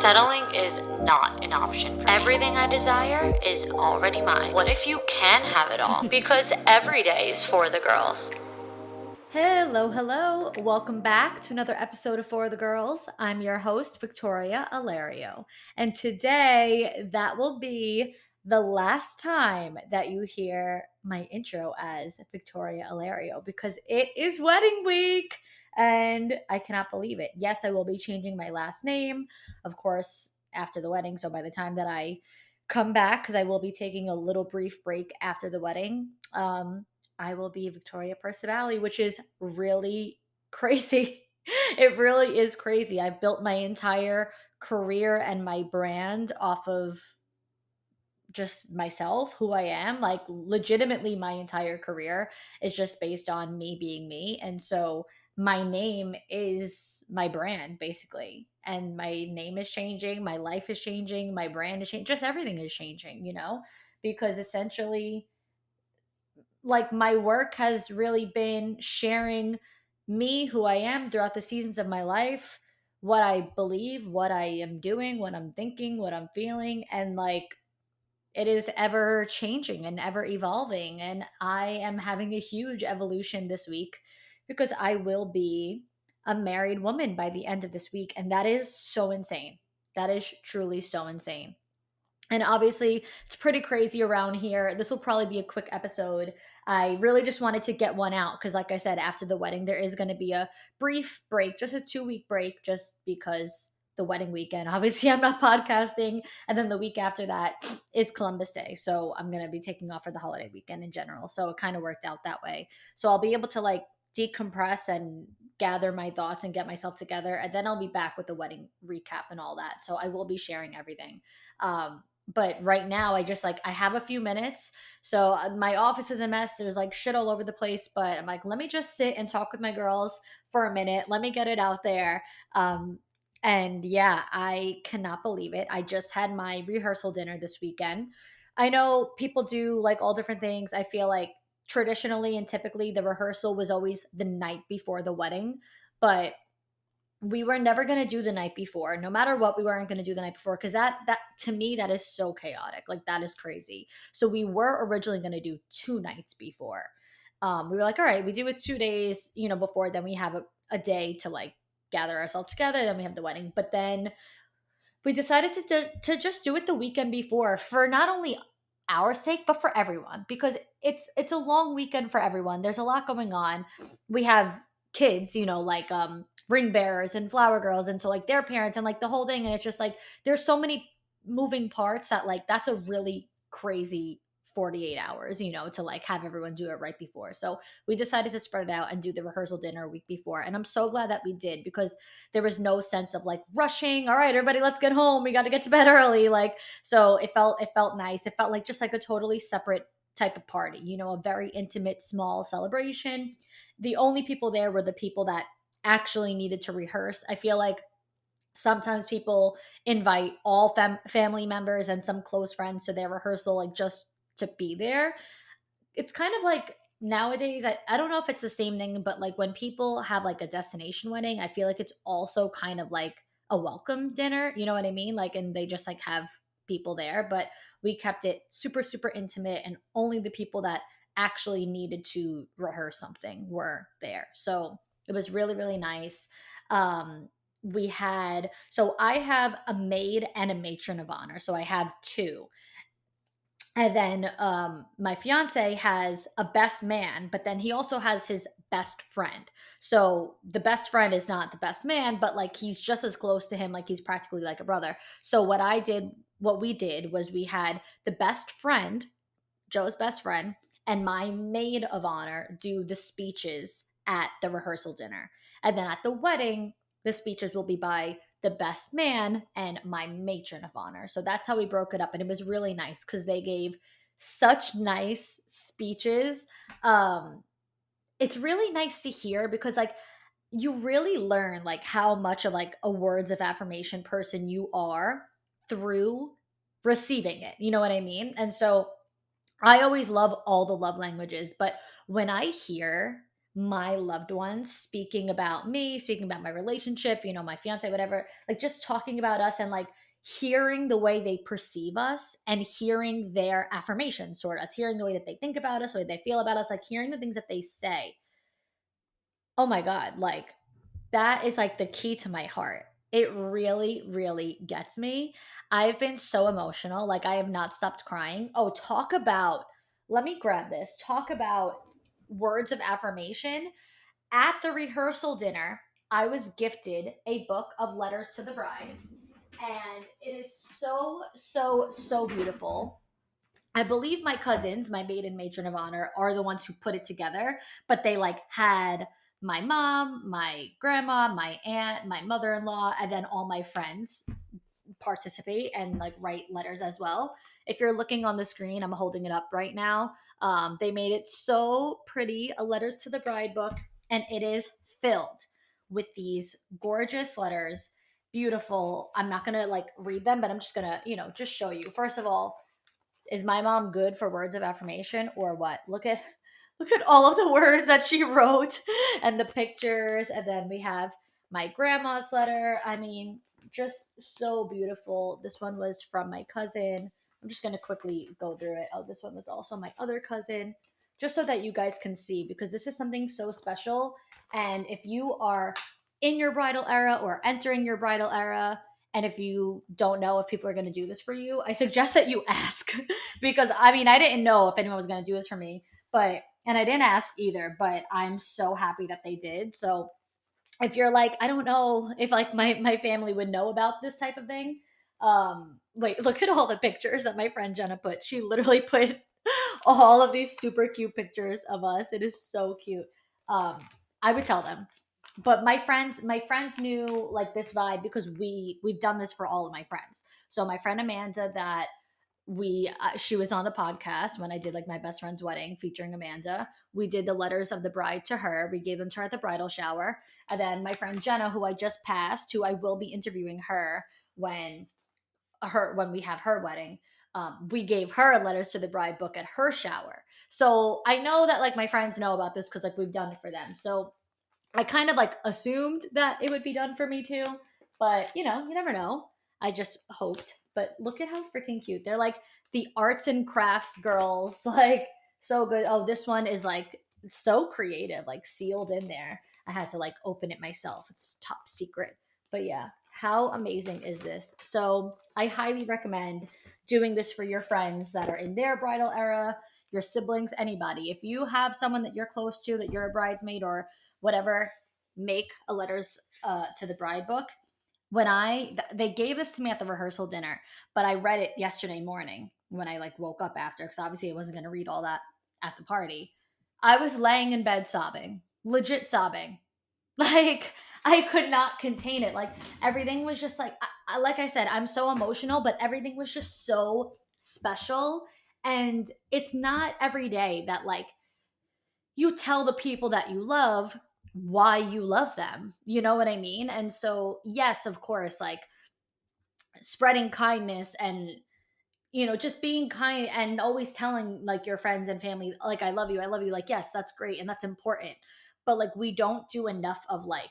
Settling is not an option for me. Everything I desire is already mine. What if you can have it all? Because every day is for the girls. Hello. Welcome back to another episode of For the Girls. I'm your host, Victoria Alario. And today, that will be the last time that you hear my intro as Victoria Alario because it is wedding week and I cannot believe it. Yes, I will be changing my last name, of course, after the wedding. So by the time that I come back, because I will be taking a little brief break after the wedding, I will be Victoria Percivali, which is really crazy. It really is crazy. I've built my entire career and my brand off of just myself, who I am. Like, legitimately, my entire career is just based on me being me. And so my name is my brand, basically. And my name is changing, my life is changing, my brand is changing, just everything is changing, because essentially, like, my work has really been sharing me, who I am throughout the seasons of my life, what I believe, what I am doing, what I'm thinking, what I'm feeling, and like, it is ever changing and ever evolving. And I am having a huge evolution this week because I will be a married woman by the end of this week. And that is so insane. That is truly so insane. And obviously, it's pretty crazy around here. This will probably be a quick episode. I really just wanted to get one out because, like I said, after the wedding, there is going to be a brief break, just a 2-week break, just because the wedding weekend. Obviously, I'm not podcasting. And then the week after that is Columbus Day. So I'm going to be taking off for the holiday weekend in general. So it kind of worked out that way. So I'll be able to like decompress and gather my thoughts and get myself together. And then I'll be back with the wedding recap and all that. So I will be sharing everything. But right now I have a few minutes. So my office is a mess, there's like shit all over the place, but I'm like, let me just sit and talk with my girls for a minute, let me get it out there. And yeah, I cannot believe it, I just had my rehearsal dinner this weekend. I know people do like all different things. I feel like traditionally and typically the rehearsal was always the night before the wedding, but we were never going to do the night before. No matter what, we weren't going to do the night before because that to me, that is so chaotic, like that is crazy. So we were originally going to do 2 nights before. We were like, all right, we do it 2 days before, then we have a day to like gather ourselves together, then we have the wedding. But then we decided to just do it the weekend before, for not only our sake but for everyone, because it's a long weekend for everyone. There's a lot going on. We have kids, like ring bearers and flower girls, and so like their parents and like the whole thing, and it's just like there's so many moving parts that like that's a really crazy 48 hours, to like have everyone do it right before. So we decided to spread it out and do the rehearsal dinner a week before, and I'm so glad that we did, because there was no sense of like rushing. All right, everybody, let's get home, we got to get to bed early. Like, so it felt nice. It felt like just like a totally separate type of party, a very intimate small celebration. The only people there were the people that actually needed to rehearse. I feel like sometimes people invite all family members and some close friends to their rehearsal, like just to be there. It's kind of like nowadays, I don't know if it's the same thing, but like when people have like a destination wedding, I feel like it's also kind of like a welcome dinner, you know what I mean? Like, and they just like have people there, but we kept it super super intimate, and only the people that actually needed to rehearse something were there. So it was really really nice. We had, so I have a maid and a matron of honor, so I have two. And then my fiance has a best man, but then he also has his best friend. So the best friend is not the best man, but like he's just as close to him, like he's practically like a brother. So what we did was we had the best friend, Joe's best friend, and my maid of honor do the speeches at the rehearsal dinner. And then at the wedding, the speeches will be by the best man and my matron of honor. So that's how we broke it up. And it was really nice because they gave such nice speeches. It's really nice to hear because like you really learn like how much of like a words of affirmation person you are through receiving it. You know what I mean? And so I always love all the love languages, but when I hear my loved ones speaking about me, speaking about my relationship, you know, my fiance, whatever, like just talking about us and like hearing the way they perceive us and hearing their affirmations toward us, hearing the way that they think about us, the way they feel about us, like hearing the things that they say. Oh my God, like that is like the key to my heart. It really, really gets me. I've been so emotional. Like, I have not stopped crying. Oh, talk about, let me grab this. Talk about words of affirmation. At the rehearsal dinner, I was gifted a book of letters to the bride. And it is so, so, so beautiful. I believe my cousins, my maid and matron of honor, are the ones who put it together, but they like had my mom, my grandma, my aunt, my mother in law, and then all my friends participate and like write letters as well. If you're looking on the screen, I'm holding it up right now. They made it so pretty, a letters to the bride book, and it is filled with these gorgeous letters. Beautiful. I'm not gonna like read them, but I'm just gonna, you know, just show you. First of all, is my mom good for words of affirmation or what? Look at all of the words that she wrote and the pictures, and then we have my grandma's letter. I mean, just so beautiful. This one was from my cousin. I'm just going to quickly go through it. Oh, this one was also my other cousin, just so that you guys can see, because this is something so special. And if you are in your bridal era or entering your bridal era, and if you don't know if people are going to do this for you, I suggest that you ask because I mean, I didn't know if anyone was going to do this for me, but, and I didn't ask either, but I'm so happy that they did. So if you're like, I don't know if like my family would know about this type of thing. Wait, look at all the pictures that my friend Jenna put. She literally put all of these super cute pictures of us. It is so cute. I would tell them, but my friends knew like this vibe because we've done this for all of my friends. So my friend Amanda, that we she was on the podcast when I did like my best friend's wedding featuring Amanda. We did the letters of the bride to her. We gave them to her at the bridal shower. And then my friend Jenna, who I just passed, who I will be interviewing her when when we have her wedding, we gave her letters to the bride book at her shower. So I know that like my friends know about this because like we've done it for them. So I kind of like assumed that it would be done for me too, but you know, you never know. I just hoped. But look at how freaking cute. They're like the arts and crafts girls, like so good. Oh, this one is like so creative, like sealed in there. I had to like open it myself. It's top secret. But yeah, how amazing is this? So I highly recommend doing this for your friends that are in their bridal era, your siblings, anybody. If you have someone that you're close to, that you're a bridesmaid or whatever, make a letters to the bride book. When they gave this to me at the rehearsal dinner, but I read it yesterday morning when I like woke up after, because obviously I wasn't going to read all that at the party. I was laying in bed sobbing, legit sobbing. Like I could not contain it. Like everything was just like like I said, I'm so emotional, but everything was just so special. And it's not every day that like you tell the people that you love why you love them. You know what I mean? And so, yes, of course, like spreading kindness and, you know, just being kind and always telling like your friends and family, like, I love you, I love you. Like, yes, that's great and that's important. But like, we don't do enough of like,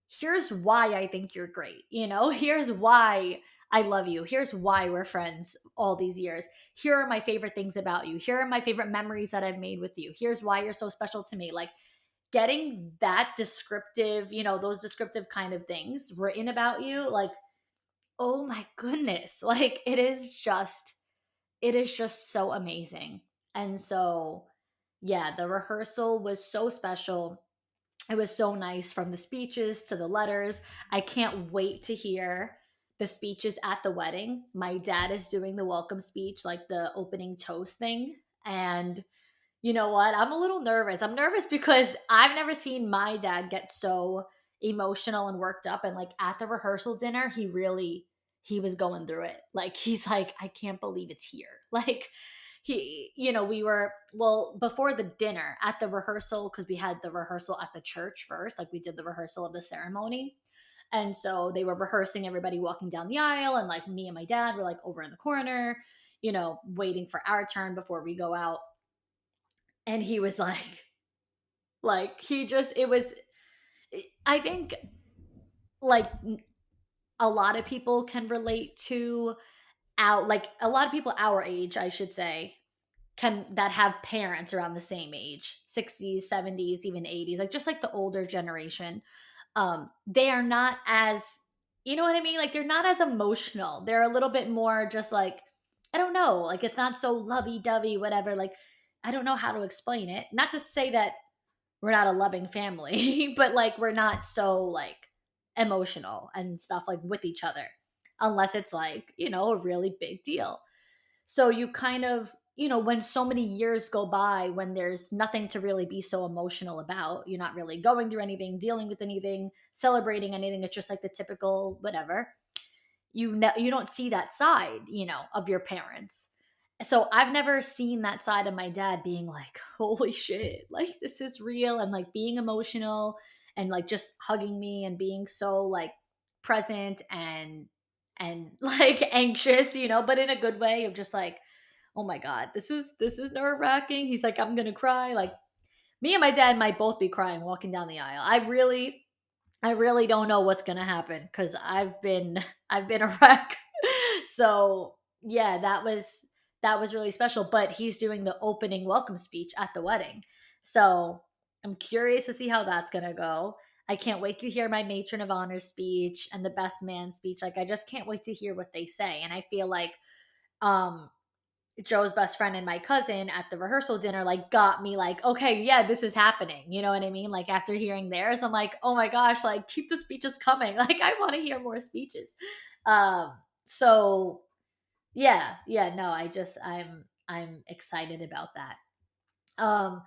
here's why I think you're great. You know, here's why I love you. Here's why we're friends all these years. Here are my favorite things about you. Here are my favorite memories that I've made with you. Here's why you're so special to me. Like, getting that descriptive, you know, those descriptive kind of things written about you, like, oh my goodness. Like it is just so amazing. And so, yeah, the rehearsal was so special. It was so nice, from the speeches to the letters. I can't wait to hear the speeches at the wedding. My dad is doing the welcome speech, like the opening toast thing. And you know what? I'm a little nervous. I'm nervous because I've never seen my dad get so emotional and worked up. And like at the rehearsal dinner, he was going through it. Like he's like, I can't believe it's here. Like he, you know, we were, well, before the dinner at the rehearsal, because we had the rehearsal at the church first, like we did the rehearsal of the ceremony. And so they were rehearsing everybody walking down the aisle. And like me and my dad were like over in the corner, you know, waiting for our turn before we go out. And he was like, Like it was, I think like a lot of people can relate to like a lot of people our age, I should say, can that have parents around the same age, 60s, 70s, even 80s, like just like the older generation. They are not as, you know what I mean? Like they're not as emotional. They're a little bit more just like, I don't know, like it's not so lovey-dovey, whatever. Like I don't know how to explain it. Not to say that we're not a loving family, but like we're not so like emotional and stuff like with each other unless it's like, a really big deal. So you kind of, when so many years go by, when there's nothing to really be so emotional about, you're not really going through anything, dealing with anything, celebrating anything. It's just like the typical whatever. You don't see that side, of your parents. So I've never seen that side of my dad being like, holy shit, like this is real, and like being emotional and like just hugging me and being so like present and like anxious, but in a good way of just like, oh my god, this is nerve-wracking. He's like, I'm gonna cry. Like me and my dad might both be crying walking down the aisle. I really don't know what's gonna happen because I've been a wreck. So yeah, that was really special. But he's doing the opening welcome speech at the wedding, so I'm curious to see how that's gonna go. I can't wait to hear my matron of honor speech and the best man speech. Like I just can't wait to hear what they say. And I feel like um Joe's best friend and my cousin at the rehearsal dinner like got me like, okay, yeah, this is happening. You know what I mean? Like after hearing theirs, I'm like, oh my gosh, like keep the speeches coming. Like I want to hear more speeches. So yeah, yeah, no, I'm excited about that. Um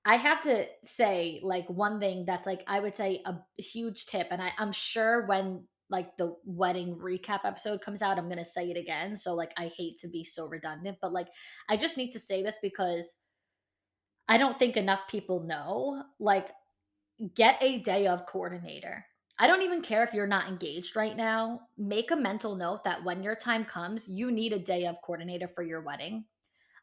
I have to say, like, one thing that's like, I would say a huge tip, and I'm sure when like the wedding recap episode comes out, I'm gonna say it again. So like I hate to be so redundant, but like I just need to say this because I don't think enough people know. Like, get a day of coordinator. I don't even care if you're not engaged right now. Make a mental note that when your time comes, you need a day of coordinator for your wedding.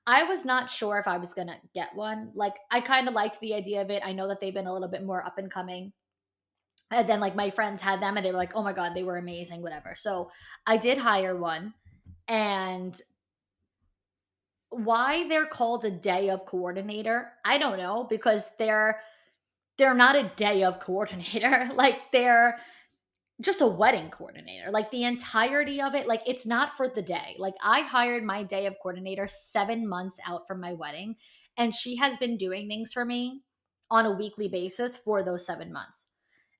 I was not sure if I was going to get one. Like, I kind of liked the idea of it. I know that they've been a little bit more up and coming. And then, like, my friends had them and they were like, oh my God, they were amazing, whatever. So I did hire one. And why they're called a day of coordinator, I don't know, because they're not a day of coordinator. Like, they're just a wedding coordinator. Like the entirety of it, like it's not for the day. Like I hired my day of coordinator 7 months out from my wedding, and she has been doing things for me on a weekly basis for those 7 months.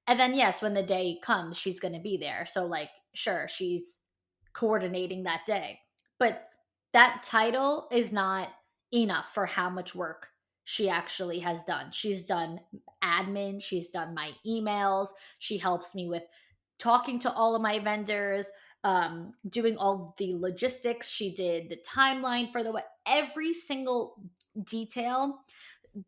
And then yes, when the day comes, she's going to be there. So like, sure, she's coordinating that day. But that title is not enough for how much work she actually has done. She's done admin, she's done my emails, she helps me with talking to all of my vendors, doing all the logistics. She did the timeline for every single detail.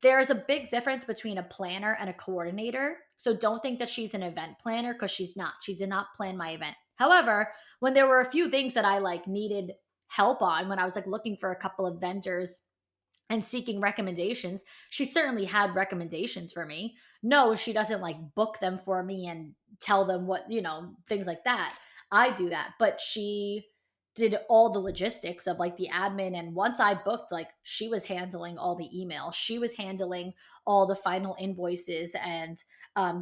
There's a big difference between a planner and a coordinator. So don't think that she's an event planner because she's not. She did not plan my event. However, when there were a few things that I like needed help on, when I was like looking for a couple of vendors and seeking recommendations, she certainly had recommendations for me. No, she doesn't like book them for me and tell them what, things like that. I do that, but she did all the logistics of like the admin. And once I booked, like she was handling all the emails, she was handling all the final invoices and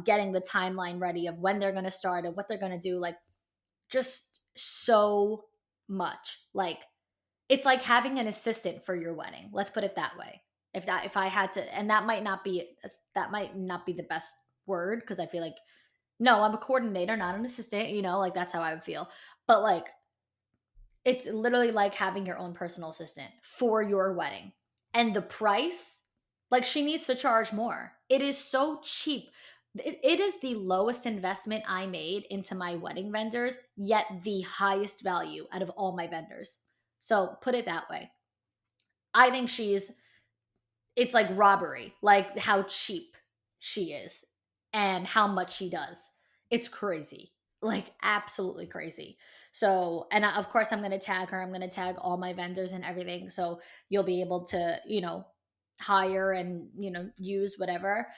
getting the timeline ready of when they're going to start and what they're going to do. Like just so much. Like it's like having an assistant for your wedding. Let's put it that way. If I had to, and that might not be the best word because I feel like no, I'm a coordinator, not an assistant, like that's how I would feel. But like it's literally like having your own personal assistant for your wedding. And the price, like she needs to charge more. It is so cheap. It is the lowest investment I made into my wedding vendors, yet the highest value out of all my vendors. So put it that way. I think it's like robbery, like how cheap she is and how much she does. It's crazy, like absolutely crazy. So, and of course, I'm going to tag her. I'm going to tag all my vendors and everything. So you'll be able to, hire and, use whatever.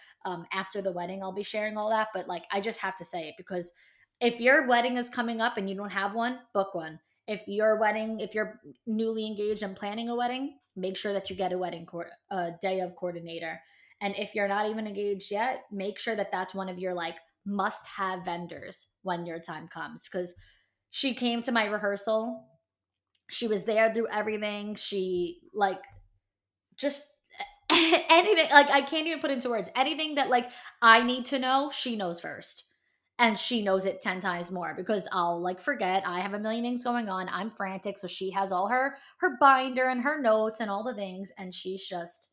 After the wedding, I'll be sharing all that. But like, I just have to say it because if your wedding is coming up and you don't have one, book one. If you're newly engaged and planning a wedding, make sure that you get a day of coordinator. And if you're not even engaged yet, make sure that that's one of your like must have vendors when your time comes. Because she came to my rehearsal, she was there through everything. She like just anything, like I can't even put into words. Anything that like I need to know, she knows first. And she knows it 10 times more because I'll like forget. I have a million things going on. I'm frantic, so she has all her binder and her notes and all the things, and she's just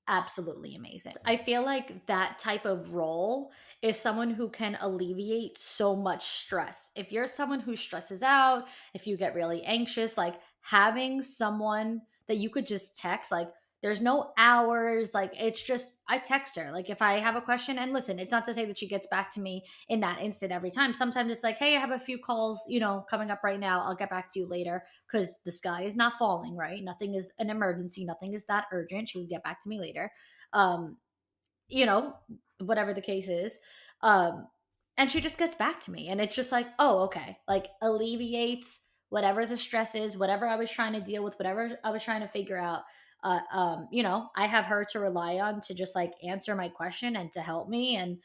absolutely amazing. I feel like that type of role is someone who can alleviate so much stress. If you're someone who stresses out, if you get really anxious, like having someone that you could just text, like there's no hours, like it's just I text her. Like if I have a question, and listen, it's not to say that she gets back to me in that instant every time. Sometimes it's like, hey, I have a few calls, coming up right now. I'll get back to you later because the sky is not falling, right? Nothing is an emergency, nothing is that urgent. She will get back to me later. Um, you know, whatever the case is. Um, and she just gets back to me. And it's just like, oh, okay. Like alleviates whatever the stress is, whatever I was trying to deal with, whatever I was trying to figure out. I have her to rely on to just like answer my question and to help me. And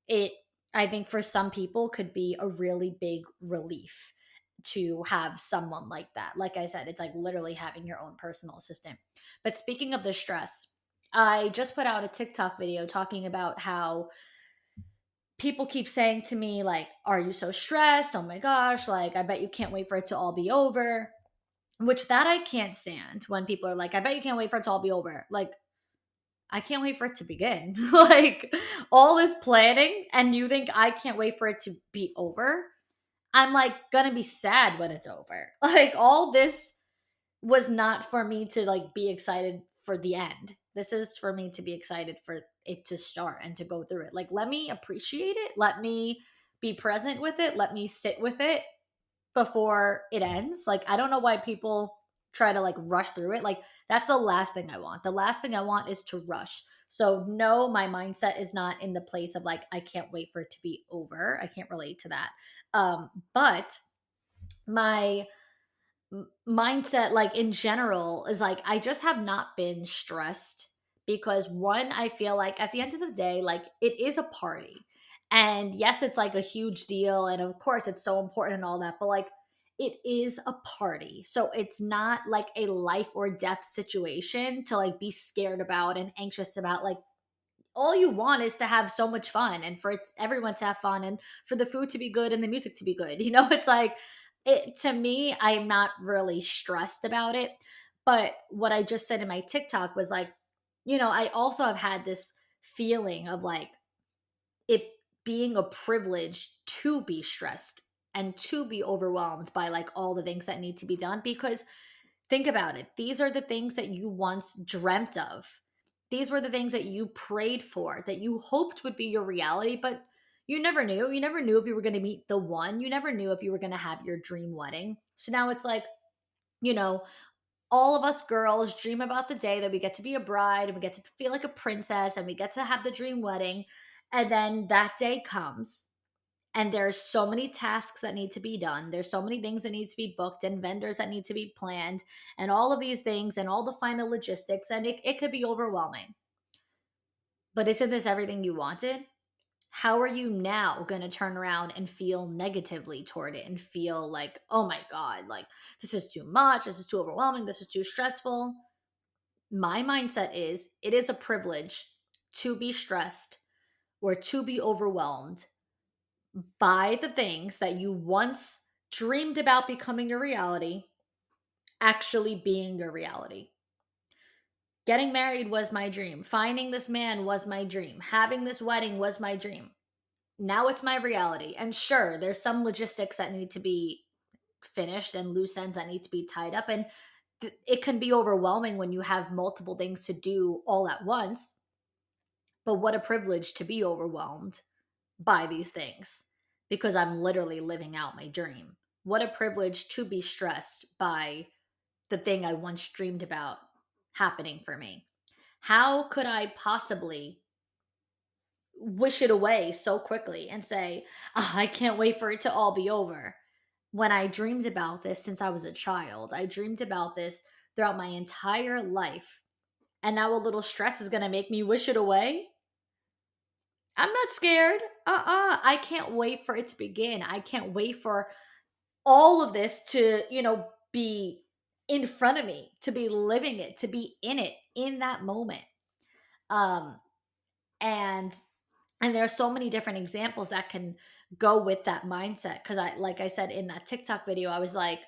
it, I think for some people could be a really big relief to have someone like that. Like I said, it's like literally having your own personal assistant. But speaking of the stress, I just put out a TikTok video talking about how people keep saying to me, like, are you so stressed? Oh my gosh, like, I bet you can't wait for it to all be over. Which that I can't stand when people are like, I bet you can't wait for it to all be over. Like, I can't wait for it to begin. Like, all this planning, and you think I can't wait for it to be over? I'm like, gonna be sad when it's over. Like, all this was not for me to like be excited for the end. This is for me to be excited for it to start and to go through it. Like let me appreciate it. Let me be present with it. Let me sit with it before it ends. Like I don't know why people try to like rush through it. Like that's the last thing I want. The last thing I want is to rush. So no, my mindset is not in the place of like I can't wait for it to be over. I can't relate to that. But my mindset like in general is like I just have not been stressed because one, I feel like at the end of the day like it is a party, and yes, it's like a huge deal, and of course it's so important and all that, but like it is a party, so it's not like a life or death situation to like be scared about and anxious about. Like all you want is to have so much fun and for everyone to have fun and for the food to be good and the music to be good. It's like it to me, I'm not really stressed about it. But what I just said in my TikTok was like, I also have had this feeling of like it being a privilege to be stressed and to be overwhelmed by like all the things that need to be done because think about it. These are the things that you once dreamt of. These were the things that you prayed for, that you hoped would be your reality, but you never knew. You never knew if you were going to meet the one. You never knew if you were going to have your dream wedding. So now it's like, you know, all of us girls dream about the day that we get to be a bride and we get to feel like a princess and we get to have the dream wedding. And then that day comes and there's so many tasks that need to be done. There's so many things that need to be booked and vendors that need to be planned and all of these things and all the final logistics. And it could be overwhelming. But isn't this everything you wanted? How are you now going to turn around and feel negatively toward it and feel like, oh my God, like this is too much. This is too overwhelming. This is too stressful. My mindset is it is a privilege to be stressed or to be overwhelmed by the things that you once dreamed about becoming your reality actually being your reality. Getting married was my dream. Finding this man was my dream. Having this wedding was my dream. Now it's my reality. And sure, there's some logistics that need to be finished and loose ends that need to be tied up. And it can be overwhelming when you have multiple things to do all at once. But what a privilege to be overwhelmed by these things because I'm literally living out my dream. What a privilege to be stressed by the thing I once dreamed about happening for me. How could I possibly wish it away so quickly and say, "Ah, I can't wait for it to all be over," when I dreamed about this since I was a child? I dreamed about this throughout my entire life. And now a little stress is going to make me wish it away? I'm not scared. I can't wait for it to begin. I can't wait for all of this to, be in front of me, to be living it, to be in it in that moment. Um and and there are so many different examples that can go with that mindset, cuz I like I said in that TikTok video, I was like,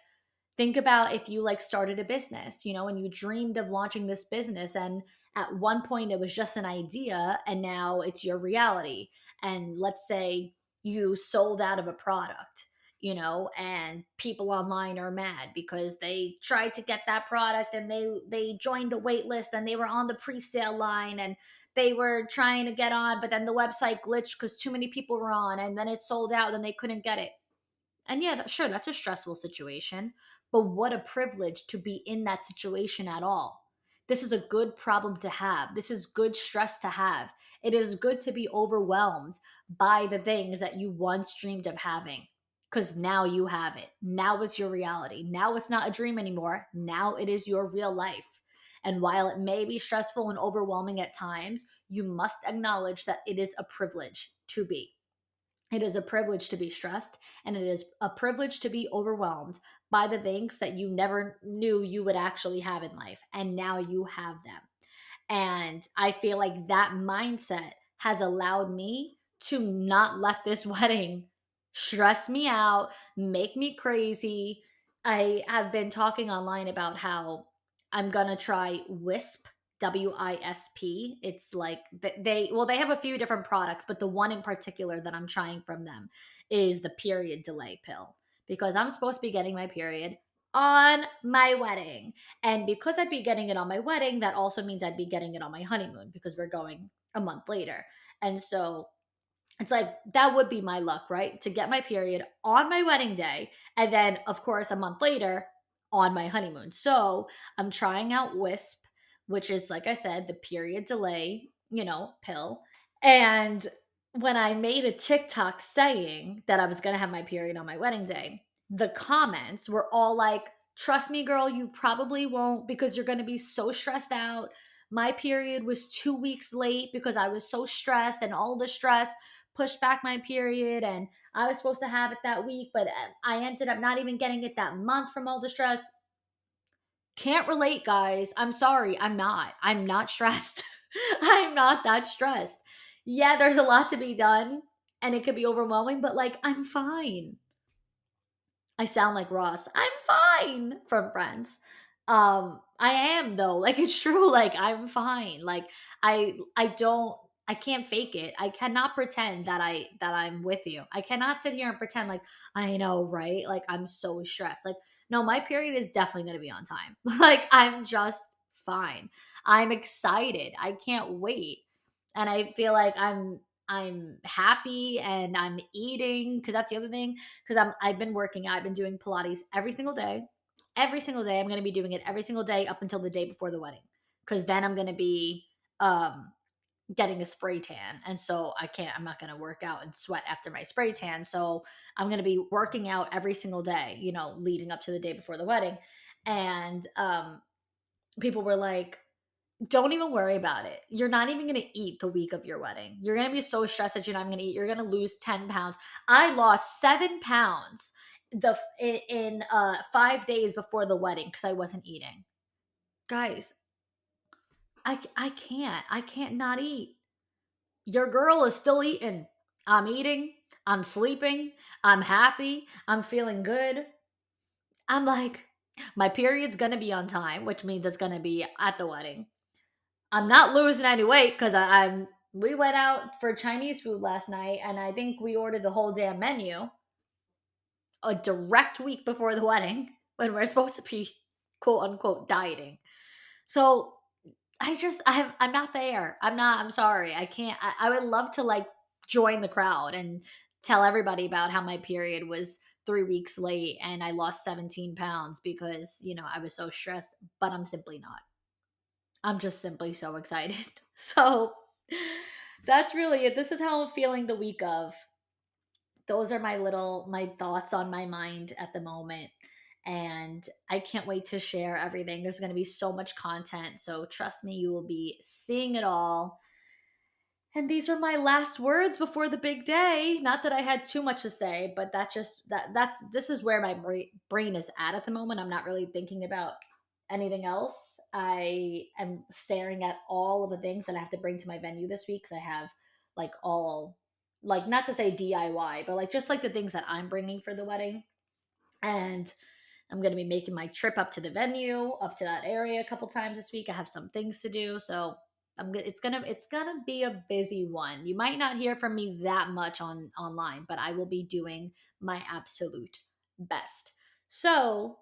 think about if you like started a business, and you dreamed of launching this business, and at one point it was just an idea and now it's your reality. And let's say you sold out of a product, and people online are mad because they tried to get that product and they joined the wait list and they were on the pre-sale line and they were trying to get on, but then the website glitched because too many people were on and then it sold out and they couldn't get it. And yeah, sure, that's a stressful situation, but what a privilege to be in that situation at all. This is a good problem to have. This is good stress to have. It is good to be overwhelmed by the things that you once dreamed of having, because now you have it. Now it's your reality. Now it's not a dream anymore. Now it is your real life. And while it may be stressful and overwhelming at times, you must acknowledge that it is a privilege to be. It is a privilege to be stressed, and it is a privilege to be overwhelmed by the things that you never knew you would actually have in life. And now you have them. And I feel like that mindset has allowed me to not let this wedding stress me out, make me crazy. I have been talking online about how I'm going to try Wisp, WISP. It's like they have a few different products, but the one in particular that I'm trying from them is the period delay pill, because I'm supposed to be getting my period on my wedding. And because I'd be getting it on my wedding, that also means I'd be getting it on my honeymoon because we're going a month later. And so it's like that would be my luck, right? To get my period on my wedding day. And then, of course, a month later on my honeymoon. So I'm trying out Wisp, which is, like I said, the period delay, pill. And when I made a TikTok saying that I was going to have my period on my wedding day, the comments were all like, trust me, girl, you probably won't because you're going to be so stressed out. My period was 2 weeks late because I was so stressed, and all the stress pushed back my period. And I was supposed to have it that week, but I ended up not even getting it that month from all the stress. Can't relate, guys. I'm sorry. I'm not. I'm not stressed. I'm not that stressed. Yeah, there's a lot to be done and it could be overwhelming, but like, I'm fine. I sound like Ross. I'm fine from Friends. I am though. Like, it's true. Like, I'm fine. Like, I can't fake it. I cannot pretend that I'm with you. I cannot sit here and pretend like I know, right? Like, I'm so stressed. Like, no, my period is definitely going to be on time. Like, I'm just fine. I'm excited. I can't wait. And I feel like I'm happy and I'm eating, because that's the other thing, because I've been working out. I've been doing Pilates every single day. Every single day. I'm going to be doing it every single day up until the day before the wedding, because then I'm going to be getting a spray tan, and so I'm not going to work out and sweat after my spray tan. So I'm going to be working out every single day, leading up to the day before the wedding. And people were like, don't even worry about it. You're not even going to eat the week of your wedding. You're going to be so stressed that you're not going to eat. You're going to lose 10 pounds. I lost 7 pounds in 5 days before the wedding because I wasn't eating. Guys, I can't not eat. Your girl is still eating. I'm eating. I'm sleeping. I'm happy. I'm feeling good. I'm like, my period's going to be on time, which means it's going to be at the wedding. I'm not losing any weight because we went out for Chinese food last night, and I think we ordered the whole damn menu a direct week before the wedding when we're supposed to be quote unquote dieting. So I'm not there. I'm sorry. I can't. I would love to like join the crowd and tell everybody about how my period was 3 weeks late and I lost 17 pounds because, I was so stressed, but I'm simply not. I'm just simply so excited. So that's really it. This is how I'm feeling the week of. Those are my thoughts on my mind at the moment. And I can't wait to share everything. There's going to be so much content. So trust me, you will be seeing it all. And these are my last words before the big day. Not that I had too much to say, but that's this is where my brain is at the moment. I'm not really thinking about anything else. I am staring at all of the things that I have to bring to my venue this week because I have like all like not to say DIY, but like just like the things that I'm bringing for the wedding. And I'm going to be making my trip up to the venue, up to that area a couple times this week. I have some things to do, so I'm good. It's gonna be a busy one. You might not hear from me that much online, but I will be doing my absolute best. So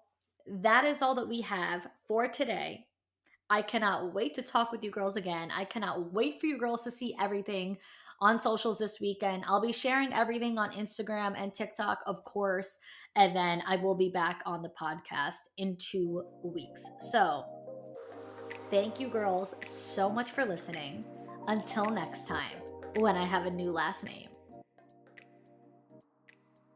that is all that we have for today. I cannot wait to talk with you girls again. I cannot wait for you girls to see everything on socials this weekend. I'll be sharing everything on Instagram and TikTok, of course, and then I will be back on the podcast in 2 weeks. So, thank you girls so much for listening. Until next time, when I have a new last name.